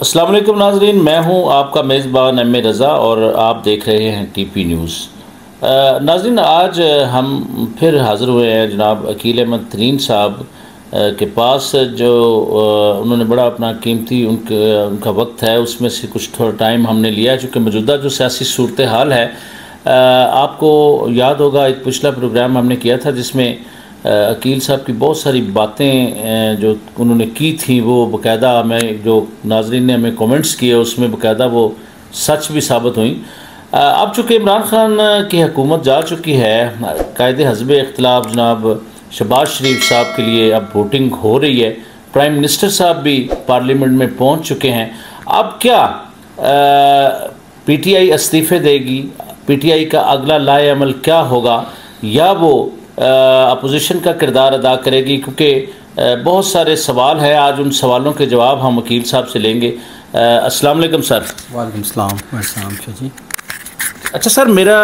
अस्सलाम वालेकुम नाज़रीन, मैं हूं आपका मेज़बान एम ए रज़ा और आप देख रहे हैं टीपी न्यूज़। नाज़रीन, आज हम फिर हाज़िर हुए हैं जनाब अकील अहमद तरीन साहब के पास, जो उन्होंने बड़ा अपना कीमती उनका वक्त है, उसमें से कुछ थोड़ा टाइम हमने लिया चूँकि मौजूदा जो सियासी सूरत हाल है, आपको याद होगा एक पिछला प्रोग्राम हमने किया था जिसमें अकील साहब की बहुत सारी बातें जो उन्होंने की थी वो बाकायदा हमें, जो नाजरीन ने हमें कमेंट्स किए उसमें बाकायदा वो सच भी साबित हुई। अब चूँकि इमरान खान की हुकूमत जा चुकी है, कायदे हज़ब इख्तिलाफ जनाब शहबाज शरीफ साहब के लिए अब वोटिंग हो रही है, प्राइम मिनिस्टर साहब भी पार्लियामेंट में पहुँच चुके हैं। अब क्या PTI इस्तीफ़े देगी? PTI का अगला लाए अमल क्या होगा, या वो अपोजिशन का किरदार अदा करेगी? क्योंकि बहुत सारे सवाल हैं, आज उन सवालों के जवाब हम वकील साहब से लेंगे। अस्सलाम वालेकुम सर। वालेकुम सलाम जी। अच्छा सर, मेरा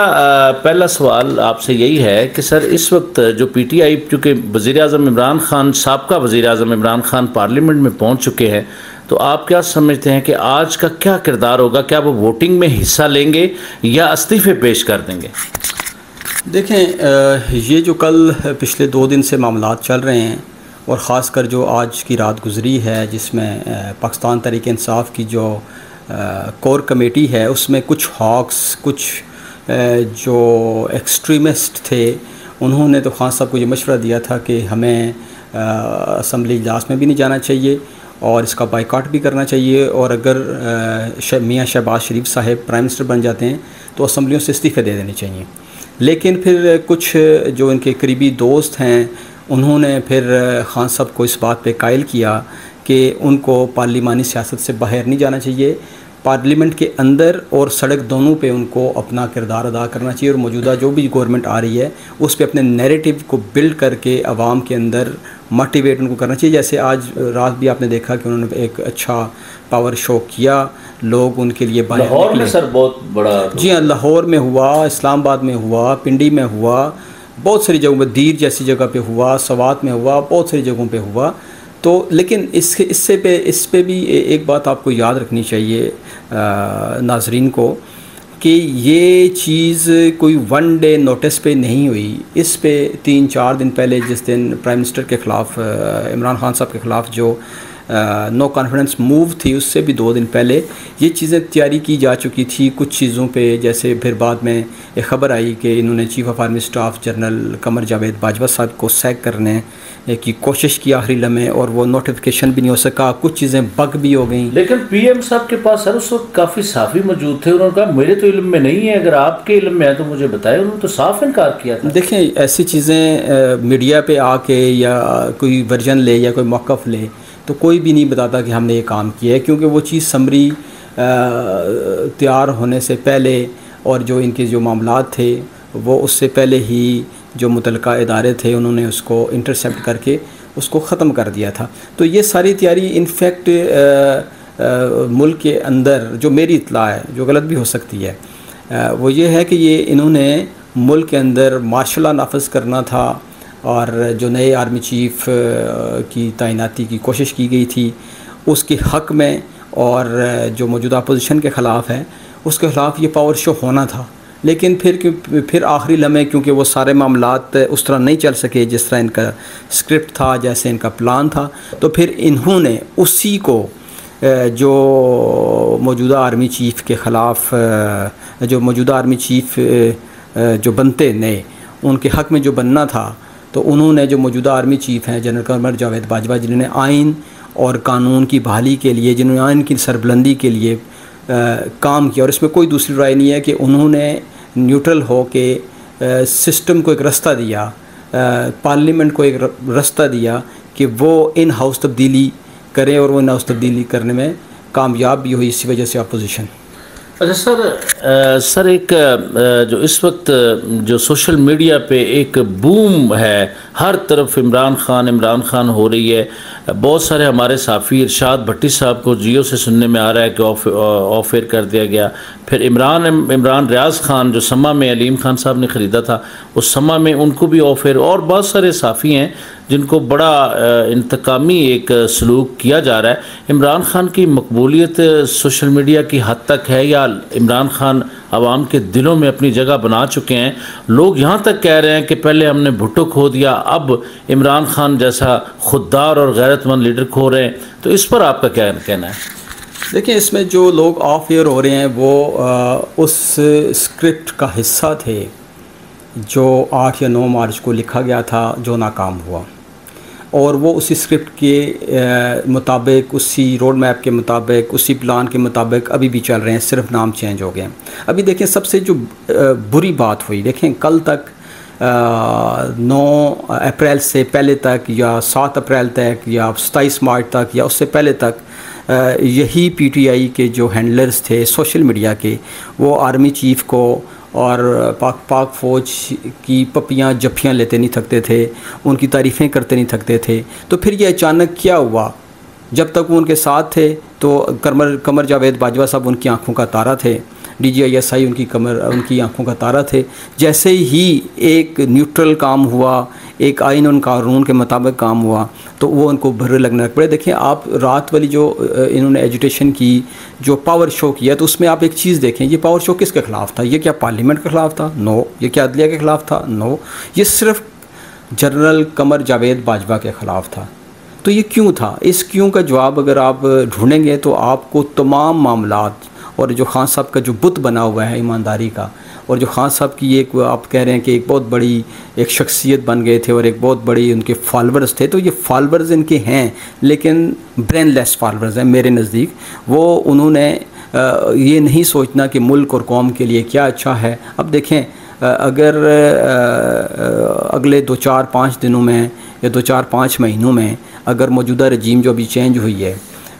पहला सवाल आपसे यही है कि सर इस वक्त जो PTI, चूँकि वज़ीर-ए-आज़म इमरान खान, साबका वज़ीर-ए-आज़म इमरान खान पार्लियामेंट में पहुँच चुके हैं, तो आप क्या समझते हैं कि आज का क्या किरदार होगा? क्या वो वोटिंग में हिस्सा लेंगे या इस्तीफ़े पेश कर देंगे? देखें, ये जो कल पिछले 2 दिन से मामलात चल रहे हैं और ख़ासकर जो आज की रात गुज़री है जिसमें पाकिस्तान तहरीक इंसाफ की जो कोर कमेटी है उसमें कुछ हॉक्स, कुछ जो एक्सट्रीमिस्ट थे, उन्होंने तो खान साहब को ये मशवरा दिया था कि हमें असम्बली इजलास में भी नहीं जाना चाहिए और इसका बाइकआउट भी करना चाहिए, और अगर मियाँ शहबाज शरीफ साहब प्राइम मिनिस्टर बन जाते हैं तो असम्बलियों से इस्तीफ़े दे देने चाहिए। लेकिन फिर कुछ जो इनके करीबी दोस्त हैं उन्होंने फिर खान साहब को इस बात पे कायल किया कि उनको पार्लिमानी सियासत से बाहर नहीं जाना चाहिए, पार्लियामेंट के अंदर और सड़क दोनों पे उनको अपना किरदार अदा करना चाहिए, और मौजूदा जो भी गवर्नमेंट आ रही है उस पे अपने नैरेटिव को बिल्ड करके आवाम के अंदर मोटिवेट उनको करना चाहिए। जैसे आज रात भी आपने देखा कि उन्होंने एक अच्छा पावर शो किया, लोग उनके लिए बाहर लाहौर में सर बहुत बड़ा, जी हाँ, लाहौर में हुआ, इस्लामाबाद में हुआ, पिंडी में हुआ, बहुत सारी जगहों पर, दीर जैसी जगह पे हुआ, सवात में हुआ, बहुत सारी जगहों पे हुआ। तो लेकिन इस पे भी एक बात आपको याद रखनी चाहिए नाजरीन को कि ये चीज़ कोई 1 डे नोटिस पे नहीं हुई। इस पे 3-4 दिन पहले, जिस दिन प्राइम मिनिस्टर के ख़िलाफ़, इमरान खान साहब के ख़िलाफ़ जो नो कॉन्फिडेंस मूव थी, उससे भी 2 दिन पहले ये चीज़ें तैयारी की जा चुकी थी कुछ चीज़ों पे। जैसे फिर बाद में एक ख़बर आई कि इन्होंने chief of army staff general Qamar Javed Bajwa साहब को सैक करने की कोशिश की आखिरी लम्हे, और वो नोटिफिकेशन भी नहीं हो सका, कुछ चीज़ें बग भी हो गई। लेकिन PM साहब के पास सर उस वक्त काफ़ी साफ़ी मौजूद थे, उन्होंने कहा मेरे तो इल्म में नहीं है, अगर आपके इल्म में है तो मुझे बताएं। उन्होंने तो साफ इनकार किया था। देखें, ऐसी चीज़ें मीडिया पे आके या कोई वर्जन ले या कोई मौक़िफ़ ले तो कोई भी नहीं बताता कि हमने ये काम किया है, क्योंकि वो चीज़ समरी तैयार होने से पहले और जो इनके जो मामलात थे वो उससे पहले ही जो मुतलका इदारे थे उन्होंने उसको इंटरसेप्ट करके उसको ख़त्म कर दिया था। तो ये सारी तैयारी इनफैक्ट मुल्क के अंदर, जो मेरी इत्तला है, जो गलत भी हो सकती है, वो ये है कि ये इन्होंने मुल्क के अंदर मार्शल लॉ नाफिज करना था, और जो नए आर्मी चीफ़ की तैनाती की कोशिश की गई थी उसके हक़ में, और जो मौजूदा अपोजिशन के ख़िलाफ़ है उसके ख़िलाफ़ ये पावर शो होना था। लेकिन फिर आखिरी लम्हे, क्योंकि वो सारे मामलात उस तरह नहीं चल सके जिस तरह इनका स्क्रिप्ट था, जैसे इनका प्लान था, तो फिर इन्होंने उसी को जो मौजूदा आर्मी चीफ़ के ख़िलाफ़, जो मौजूदा आर्मी चीफ़ जो बनते नए, उनके हक़ में जो बनना था, तो उन्होंने जो मौजूदा आर्मी चीफ़ हैं जनरल कमर जावेद बाजवा, जिन्होंने आइन और कानून की बहाली के लिए, जिन्होंने आइन की सरबुलंदी के लिए काम किया, और इसमें कोई दूसरी राय नहीं है कि उन्होंने न्यूट्रल हो के सिस्टम को एक रास्ता दिया, पार्लियामेंट को एक रास्ता दिया कि वो इन हाउस तब्दीली करें, और वो इन हाउस तब्दीली करने में कामयाब भी हुई, इसी वजह से अपोजिशन। अच्छा सर एक जो इस वक्त जो सोशल मीडिया पे एक बूम है, हर तरफ इमरान खान हो रही है। बहुत सारे हमारे साफ़ी, इरशाद भट्टी साहब को जियो से सुनने में आ रहा है कि ऑफ एयर कर दिया गया। फिर इमरान रियाज खान जो समा में अलीम खान साहब ने ख़रीदा था, उस समा में उनको भी ऑफ एयर, और बहुत सारे साफ़ी हैं जिनको बड़ा इंतकामी एक सलूक किया जा रहा है। इमरान खान की मकबूलियत सोशल मीडिया की हद तक है या इमरान खान आवाम के दिलों में अपनी जगह बना चुके हैं? लोग यहाँ तक कह रहे हैं कि पहले हमने भुट्टो खो दिया, अब इमरान खान जैसा खुददार और गैरतमंद लीडर खो रहे हैं। तो इस पर आपका क्या कहना है? देखिए, इसमें जो लोग ऑफ एयर हो रहे हैं वो उस स्क्रिप्ट का हिस्सा थे जो 8 या 9 मार्च को लिखा गया था, जो नाकाम हुआ, और वो उसी स्क्रिप्ट के मुताबिक, उसी रोड मैप के मुताबिक, उसी प्लान के मुताबिक अभी भी चल रहे हैं, सिर्फ नाम चेंज हो गए। अभी देखें, सबसे जो बुरी बात हुई, देखें कल तक 9 अप्रैल से पहले तक या 7 अप्रैल तक या 27 मार्च तक या उससे पहले तक यही पीटीआई के जो हैंडलर्स थे सोशल मीडिया के, वो आर्मी चीफ़ को और पाक फ़ौज की पपियाँ जफ्फियाँ लेते नहीं थकते थे, उनकी तारीफ़ें करते नहीं थकते थे। तो फिर ये अचानक क्या हुआ? जब तक वो उनके साथ थे तो कमर जावेद बाजवा साहब उनकी आंखों का तारा थे, DGISI उनकी आंखों का तारा थे। जैसे ही एक न्यूट्रल काम हुआ, एक आइन और कानून के मुताबिक काम हुआ, तो वो उनको भर्रे लगने लग पड़े। देखिए, आप रात वाली जो इन्होंने एजुटेशन की, जो पावर शो किया, तो उसमें आप एक चीज़ देखें, ये पावर शो किसके ख़िलाफ़ था? ये क्या पार्लियामेंट के ख़िलाफ़ था? नो। ये क्या अदलिया के ख़िलाफ़ था? नो। ये सिर्फ जनरल कमर जावेद बाजवा के ख़िलाफ़ था। तो ये क्यों था? इस क्यों का जवाब अगर आप ढूँढेंगे तो आपको तमाम मामलात, और जो खान साहब का जो बुत बना हुआ है ईमानदारी का, और जो खान साहब की एक, आप कह रहे हैं कि एक बहुत बड़ी एक शख्सियत बन गए थे और एक बहुत बड़ी उनके फॉलोअर्स थे, तो ये फॉलोअर्स इनके हैं, लेकिन ब्रेनलेस फॉलोअर्स हैं मेरे नज़दीक। वो उन्होंने ये नहीं सोचना कि मुल्क और कौम के लिए क्या अच्छा है। अब देखें, अगर अगले 2-4-5 दिनों में या 2-4-5 महीनों में अगर मौजूदा रजीम जो अभी चेंज हुई है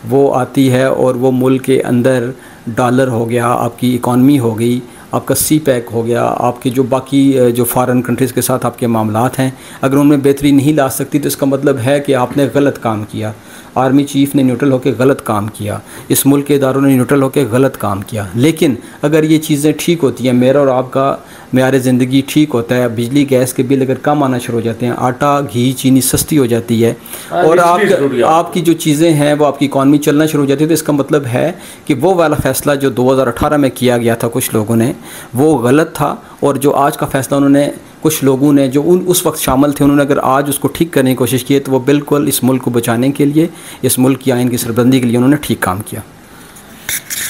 वो आती है और वो मुल्क के अंदर डॉलर हो गया, आपकी इकॉनमी हो गई, आपका CPEC हो गया, आपके जो बाकी जो फॉरेन कंट्रीज़ के साथ आपके मामलात हैं, अगर उनमें बेहतरी नहीं ला सकती तो इसका मतलब है कि आपने गलत काम किया। आर्मी चीफ़ ने न्यूट्रल होकर गलत काम किया, इस मुल्क के इदारों ने न्यूट्रल होकर गलत काम किया। लेकिन अगर ये चीज़ें ठीक होती हैं, मेरा और आपका मेयार ज़िंदगी ठीक होता है, बिजली गैस के बिल अगर कम आना शुरू हो जाते हैं, आटा घी चीनी सस्ती हो जाती है, और आपकी जो चीज़ें हैं वो आपकी इकॉनमी चलना शुरू हो जाती है, तो इसका मतलब है कि वो वाला फ़ैसला जो 2018 में किया गया था कुछ लोगों ने, वो गलत था। और जो आज का फ़ैसला उन्होंने, कुछ लोगों ने जो उस वक्त शामिल थे, उन्होंने अगर आज उसको ठीक करने की कोशिश की है, तो वो बिल्कुल इस मुल्क को बचाने के लिए, इस मुल्क की आइन की सरबंदी के लिए उन्होंने ठीक काम किया।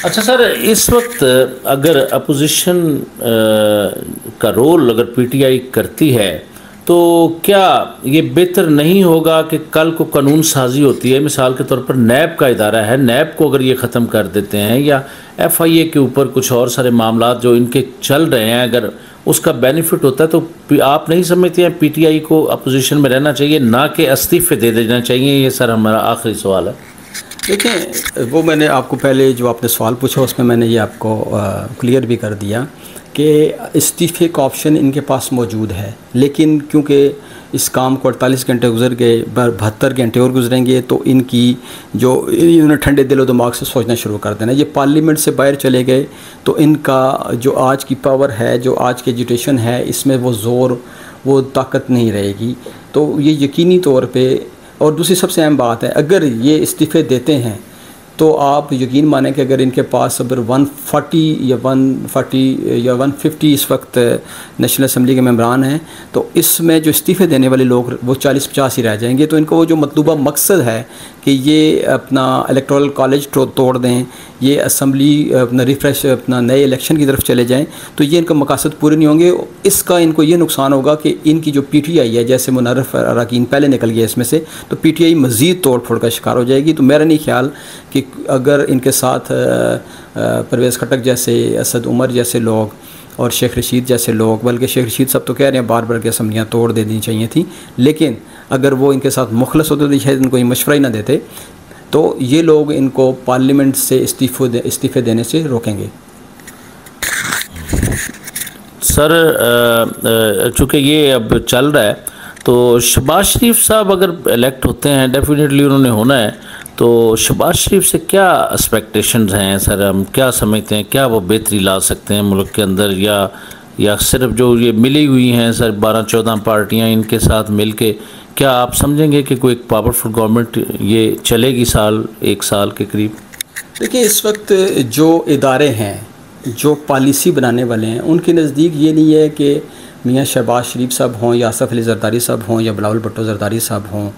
अच्छा सर, इस वक्त अगर अपोजिशन का रोल अगर पीटीआई करती है तो क्या ये बेहतर नहीं होगा कि कल को कानून साजी होती है, मिसाल के तौर पर नैब का इदारा है, नैब को अगर ये ख़त्म कर देते हैं, या FIA के ऊपर कुछ और सारे मामला जो इनके चल रहे हैं, अगर उसका बेनिफिट होता है, तो आप नहीं समझते हैं पीटीआई को अपोजिशन में रहना चाहिए, ना कि इस्तीफे दे देना चाहिए? ये सर हमारा आखिरी सवाल है। देखें, वो मैंने आपको पहले जो आपने सवाल पूछा उसमें मैंने ये आपको क्लियर भी कर दिया कि इस्तीफ़े का ऑप्शन इनके पास मौजूद है, लेकिन क्योंकि इस काम को 48 घंटे गुजर गए, 72 घंटे और गुजरेंगे, तो इनकी जो इन्होंने ठंडे दिलो दिमाग से सोचना शुरू कर देना। ये पार्लियामेंट से बाहर चले गए तो इनका जो आज की पावर है, जो आज की एजुटेशन है, इसमें वो ज़ोर, वो ताकत नहीं रहेगी। तो ये यकीनी तौर पे, और दूसरी सबसे अहम बात है, अगर ये इस्तीफ़े देते हैं तो आप यकीन मानें कि अगर इनके पास अगर 140 या 150 इस वक्त नेशनल असम्बली के मेंबरान हैं, तो इसमें जो इस्तीफ़े देने वाले लोग वो 40-50 ही रह जाएंगे। तो इनको वो जो मतलूबा मकसद है कि ये अपना इलेक्टोरल कॉलेज तोड़ दें, ये असम्बली अपना रिफ्रेश, अपना नए इलेक्शन की तरफ चले जाएं, तो ये इनका मकसद पूरे नहीं होंगे। इसका इनको ये नुकसान होगा कि इनकी जो PTI है, जैसे मुनर्रफ अरकान पहले निकल गया इसमें से, तो PTI मज़ीद तोड़ फोड़ का शिकार हो जाएगी। तो मेरा नहीं ख्याल कि अगर इनके साथ परवेज़ खटक जैसे, असद उमर जैसे लोग और शेख रशीद जैसे लोग, बल्कि शेख रशीद सब तो कह रहे हैं बार बार की असम्बलियाँ तोड़ देनी चाहिए थी, लेकिन अगर वो इनके साथ मुखलस होते तो शायद इनको ये मशवरा ही ना देते, तो ये लोग इनको पार्लियामेंट से इस्तीफ़े देने से रोकेंगे। सर, चूँकि ये अब चल रहा है, तो शहबाज शरीफ साहब अगर इलेक्ट होते हैं, डेफिनेटली उन्होंने होना है, तो शहबाज शरीफ से क्या एक्सपेक्टेशंस हैं सर? हम क्या समझते हैं, क्या वो बेहतरी ला सकते हैं मुल्क के अंदर, या सिर्फ जो ये मिली हुई हैं सर 12-14 पार्टियां, इनके साथ मिल के क्या आप समझेंगे कि कोई एक पावरफुल गवर्नमेंट ये चलेगी एक साल के करीब? देखिए, इस वक्त जो इदारे हैं, जो पॉलिसी बनाने वाले हैं, उनके नज़दीक ये नहीं है कि मियाँ शहबाज शरीफ साहब हों या आसफ़ अली ज़रदारी साहब हों या बिलावल भुट्टो ज़रदारी साहब हों,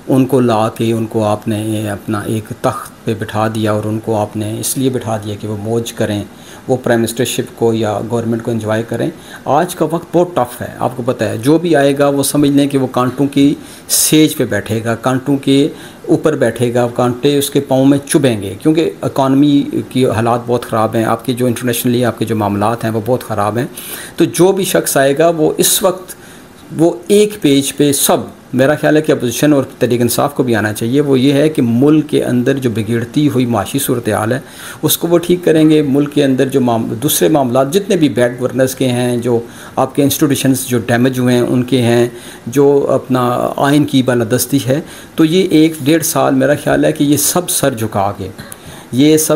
उनको ला के उनको आपने अपना एक तख्त पे बिठा दिया और उनको आपने इसलिए बिठा दिया कि वो मौज करें, वो प्राइम मिनिस्टरशिप को या गवर्नमेंट को एंजॉय करें। आज का वक्त बहुत टफ़ है, आपको पता है। जो भी आएगा वो समझ लें कि वो कांटों की सेज पे बैठेगा, कांटों के ऊपर बैठेगा, कांटे उसके पाँव में चुभेंगे, क्योंकि इकॉनमी की हालात बहुत ख़राब हैं, आपके जो इंटरनेशनली आपके जो मामलात हैं वो बहुत ख़राब हैं। तो जो भी शख्स आएगा वो इस वक्त वो एक पेज पे सब, मेरा ख्याल है कि अपोजिशन और तहरीक इंसाफ को भी आना चाहिए, वो ये है कि मुल्क के अंदर जो बिगड़ती हुई माशी सूरत हाल है उसको वो ठीक करेंगे। मुल्क के अंदर जो दूसरे मामला जितने भी बैड गवर्नेंस के हैं, जो आपके इंस्टीट्यूशंस जो डैमेज हुए हैं उनके हैं, जो अपना आइन की बालादस्ती है, तो ये 1-1.5 साल मेरा ख्याल है कि ये सब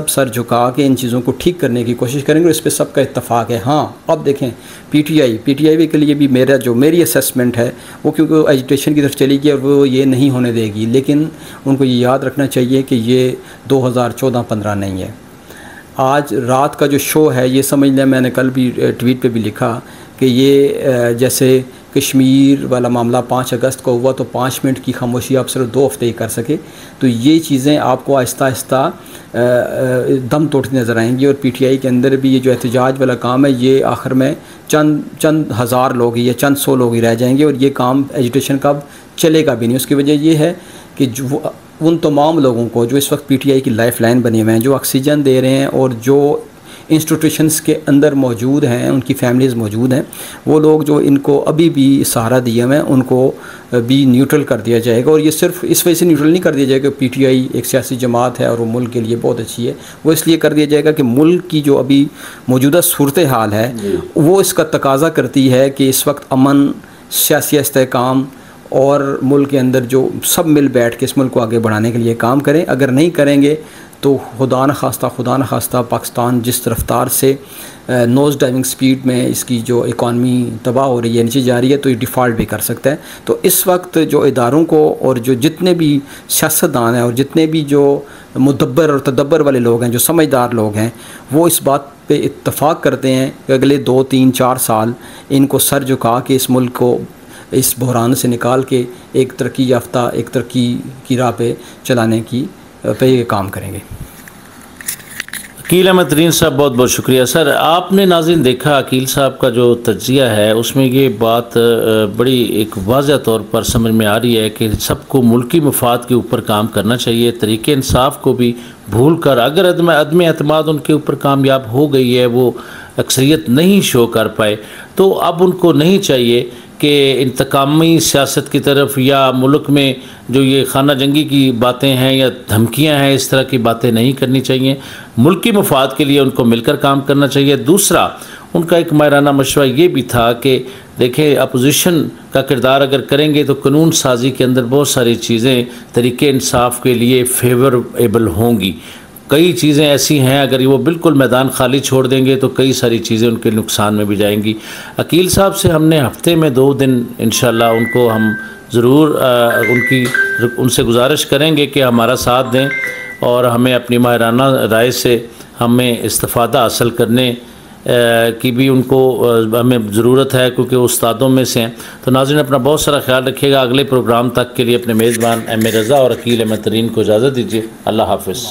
सर झुका के इन चीज़ों को ठीक करने की कोशिश करेंगे और इस पर सबका इत्तफाक है। हाँ, अब देखें पीटीआई के लिए भी मेरी असेसमेंट है, वो क्योंकि एजुटेशन की तरफ चली गई और वो ये नहीं होने देगी, लेकिन उनको ये याद रखना चाहिए कि ये 2014-15 नहीं है। आज रात का जो शो है ये समझ लें, मैंने कल भी ट्वीट पे भी लिखा कि ये जैसे कश्मीर वाला मामला 5 अगस्त को हुआ तो 5 मिनट की खामोशी आप सिर्फ 2 हफ्ते ही कर सके, तो ये चीज़ें आपको आहिस्ता आहिस्ता दम तोड़ती नज़र आएंगी। और पीटीआई के अंदर भी ये जो एहतजाज वाला काम है, ये आखिर में चंद हज़ार लोग ही या चंद 100 लोग ही रह जाएंगे और ये काम एजुटेशन का चलेगा भी नहीं। उसकी वजह ये है कि जो उन तमाम लोगों को जो इस वक्त पीटीआई की लाइफ लाइन बने हुए हैं, जो ऑक्सीजन दे रहे हैं और जो इंस्टीट्यूशंस के अंदर मौजूद हैं, उनकी फैमिलीज़ मौजूद हैं, वो लोग जो इनको अभी भी सहारा दिए हुए हैं उनको भी न्यूट्रल कर दिया जाएगा। और ये सिर्फ इस वजह से न्यूट्रल नहीं कर दिया जाएगा पीटीआई एक सियासी जमात है और वो मुल्क के लिए बहुत अच्छी है, वो इसलिए कर दिया जाएगा कि मुल्क की जो अभी मौजूदा सूरत हाल है वो इसका तकाजा करती है कि इस वक्त अमन, सियासी इस्तेहकाम और मुल्क के अंदर जो सब मिल बैठ के इस मुल्क को आगे बढ़ाने के लिए काम करें। अगर नहीं करेंगे तो खुदा न खास्ता पाकिस्तान जिस रफ्तार से नोज़ डाइविंग स्पीड में इसकी जो इकॉनमी तबाह हो रही है, नीचे जा रही है, तो ये डिफ़ॉल्ट भी कर सकता है। तो इस वक्त जो इदारों को और जो जितने भी सियासतदान हैं और जितने भी जो मुदब्बर और तदब्बर वाले लोग हैं, जो समझदार लोग हैं, वो इस बात पे इत्तफ़ाक़ करते हैं कि अगले 2, 3, 4 साल इनको सर झुका के इस मुल्क को इस बहरान से निकाल के एक तरक्की याफ्ता, एक तरक्की की राह पे चलाने की पे ये काम करेंगे। अकील अहमद तरीन साहब, बहुत बहुत शुक्रिया सर। आपने नाज़रीन देखा अकील साहब का जो तज्ज़िया है उसमें ये बात बड़ी एक वाज़ह तौर पर समझ में आ रही है कि सबको मुल्की मफाद के ऊपर काम करना चाहिए। तरीक़े इंसाफ को भी भूल कर, अगर अदम एतमाद उनके ऊपर कामयाब हो गई है, वो अक्सरियत नहीं शो कर पाए, तो अब उनको नहीं चाहिए कि इंतकामी सियासत की तरफ या मुल्क में जो ये खाना जंगी की बातें हैं या धमकियां हैं, इस तरह की बातें नहीं करनी चाहिए। मुल्की मफाद के लिए उनको मिलकर काम करना चाहिए। दूसरा, उनका एक माहिराना मशवरा ये भी था कि देखें, अपोजिशन का किरदार अगर करेंगे तो कानून साजी के अंदर बहुत सारी चीज़ें तरीक़े इंसाफ के लिए फेवरेबल होंगी। कई चीज़ें ऐसी हैं अगर वो बिल्कुल मैदान खाली छोड़ देंगे तो कई सारी चीज़ें उनके नुकसान में भी जाएंगी। अकील साहब से हमने हफ्ते में 2 दिन इंशाल्लाह उनको हम ज़रूर उनसे गुजारिश करेंगे कि हमारा साथ दें और हमें अपनी माहिराना राय से हमें इस्तिफ़ादा हासिल करने की भी उनको हमें ज़रूरत है, क्योंकि उस्तादों में से हैं। तो नाज़रीन, अपना बहुत सारा ख्याल रखिएगा। अगले प्रोग्राम तक के लिए अपने मेज़बान एम ए रज़ा और अकील अहमद तरीन को इजाज़त दीजिए। अल्लाह हाफ़िज़।